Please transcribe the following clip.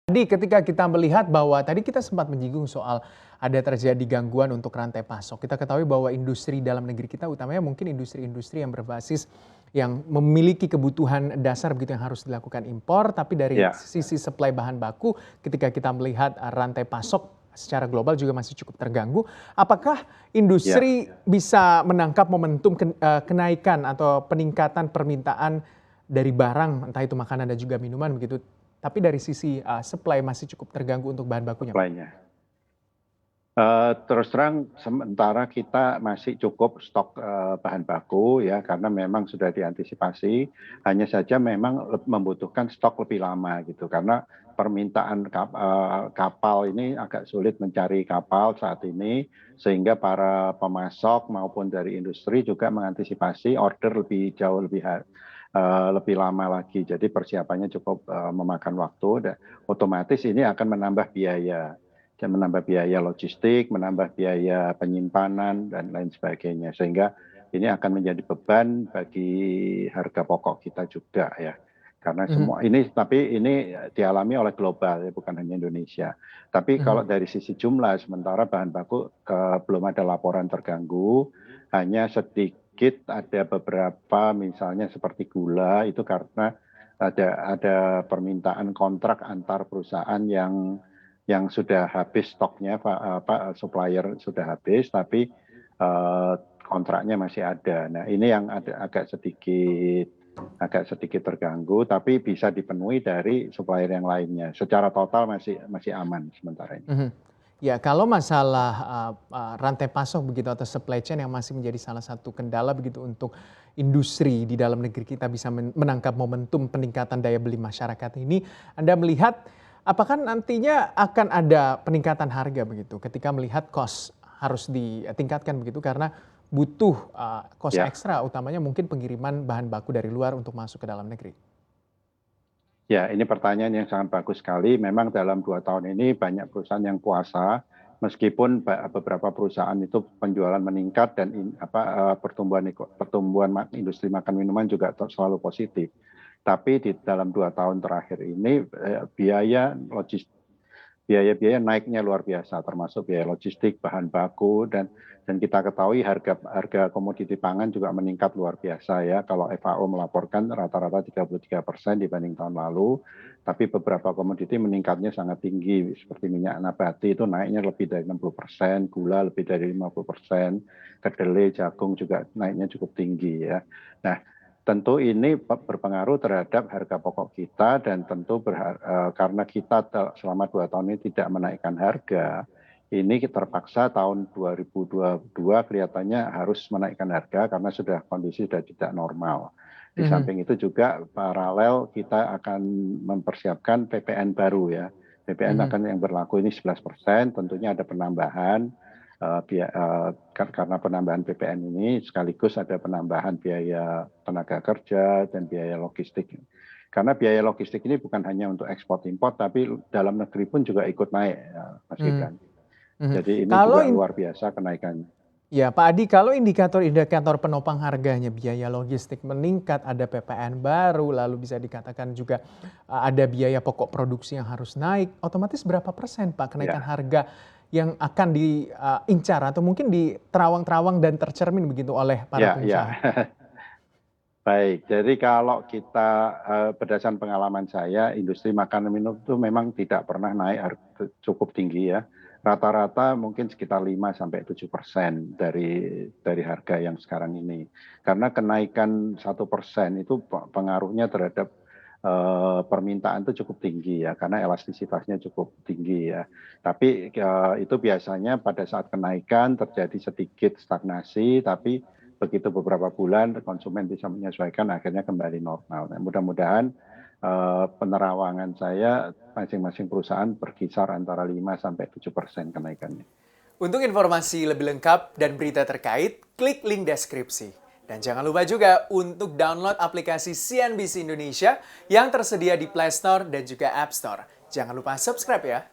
Jadi ketika kita melihat bahwa tadi kita sempat menyinggung soal ada terjadi gangguan untuk rantai pasok. Kita ketahui bahwa industri dalam negeri kita utamanya mungkin industri-industri yang berbasis yang memiliki kebutuhan dasar begitu yang harus dilakukan impor, tapi dari Ya, sisi supply bahan baku ketika kita melihat rantai pasok secara global juga masih cukup terganggu. Apakah ya. industri bisa menangkap momentum kenaikan atau peningkatan permintaan dari barang, entah itu makanan dan juga minuman begitu, tapi dari sisi supply masih cukup terganggu untuk bahan bakunya, Pak? Supply-nya. Terus terang sementara kita masih cukup stok bahan baku ya karena memang sudah diantisipasi, hanya saja memang membutuhkan stok lebih lama gitu karena permintaan kapal ini agak sulit mencari kapal saat ini sehingga para pemasok maupun dari industri juga mengantisipasi order lebih jauh lebih lama lagi. Jadi persiapannya cukup memakan waktu dan otomatis ini akan menambah biaya dan menambah biaya logistik, menambah biaya penyimpanan, dan lain sebagainya. Sehingga ini akan menjadi beban bagi harga pokok kita juga ya. Karena Mhm, semua ini, tapi ini dialami oleh global ya, bukan hanya Indonesia. Tapi mhm. kalau dari sisi jumlah, sementara bahan baku belum ada laporan terganggu, hanya sedikit ada beberapa misalnya seperti gula, itu karena ada permintaan kontrak antar perusahaan yang sudah habis stoknya, supplier sudah habis, tapi kontraknya masih ada. Nah, ini yang agak sedikit terganggu, tapi bisa dipenuhi dari supplier yang lainnya. Secara total masih aman sementara ini. Mhm. Ya, kalau masalah, rantai pasok begitu atau supply chain yang masih menjadi salah satu kendala begitu untuk industri di dalam negeri kita bisa menangkap momentum peningkatan daya beli masyarakat ini, Anda melihat apakah nantinya akan ada peningkatan harga begitu ketika melihat cost harus ditingkatkan begitu karena butuh, cost Ya, ekstra utamanya mungkin pengiriman bahan baku dari luar untuk masuk ke dalam negeri? ya, ini pertanyaan yang sangat bagus sekali. Memang dalam 2 tahun ini banyak perusahaan yang puasa, meskipun beberapa perusahaan itu penjualan meningkat dan pertumbuhan industri makan minuman juga selalu positif. Tapi di dalam 2 tahun terakhir ini biaya-biaya naiknya luar biasa, termasuk biaya logistik, bahan baku, dan kita ketahui harga harga komoditi pangan juga meningkat luar biasa ya. Kalau FAO melaporkan rata-rata 33% dibanding tahun lalu, tapi beberapa komoditi meningkatnya sangat tinggi, seperti minyak nabati itu naiknya lebih dari 60%, gula lebih dari 50%, kedelai, jagung juga naiknya cukup tinggi ya. Nah, tentu ini berpengaruh terhadap harga pokok kita dan tentu karena kita selama 2 tahun ini tidak menaikkan harga, ini terpaksa tahun 2022 kelihatannya harus menaikkan harga karena kondisi sudah tidak normal. Di Mhm, samping itu juga paralel kita akan mempersiapkan PPN baru ya. PPN mhm. akan yang berlaku ini 11%, tentunya ada penambahan karena penambahan PPN ini sekaligus ada penambahan biaya tenaga kerja dan biaya logistik. Karena biaya logistik ini bukan hanya untuk ekspor impor, tapi dalam negeri pun juga ikut naik, ya, Mas Mmm, Gibran. mhm. Jadi ini Kalau juga luar biasa kenaikannya. Ya, Pak Adi, kalau indikator-indikator penopang harganya, biaya logistik meningkat, ada PPN baru, lalu bisa dikatakan juga ada biaya pokok produksi yang harus naik, otomatis berapa persen Pak kenaikan Ya, harga yang akan diincar atau mungkin diterawang-terawang dan tercermin begitu oleh para ya, ya. pengusaha? Baik, jadi kalau kita berdasarkan pengalaman saya, industri makanan minum itu memang tidak pernah naik cukup tinggi ya. Rata-rata mungkin sekitar 5-7% dari harga yang sekarang ini. Karena kenaikan 1% itu pengaruhnya terhadap permintaan itu cukup tinggi ya, karena elastisitasnya cukup tinggi ya. Tapi itu biasanya pada saat kenaikan terjadi sedikit stagnasi, tapi begitu beberapa bulan konsumen bisa menyesuaikan akhirnya kembali normal. Nah, mudah-mudahan penerawangan saya masing-masing perusahaan berkisar antara 5-7% kenaikannya. Untuk informasi lebih lengkap dan berita terkait, klik link deskripsi. Dan jangan lupa juga untuk download aplikasi CNBC Indonesia yang tersedia di Play Store dan juga App Store. Jangan lupa subscribe ya.